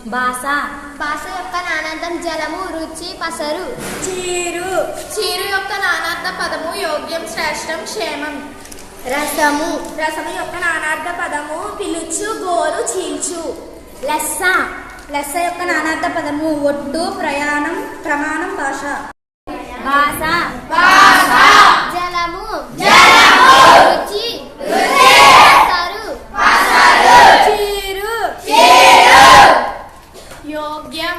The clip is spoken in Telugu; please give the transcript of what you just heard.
భాష భాష యొక్క నానార్థం జలము, రుచి, పసరు. చీరు చీరు యొక్క నానార్థ పదము యోగ్యం, శ్రేష్టం, క్షేమం. రసము రసము యొక్క నానార్థ పదము పిలుచు, గోరు, చీల్చు. లెస్స లెస్స యొక్క నానార్థ పదము ఒడ్డు, ప్రయాణం, ప్రమాణం, భాష. భాష జలము, రుచి, పసరు. చీరు యోగ్యం,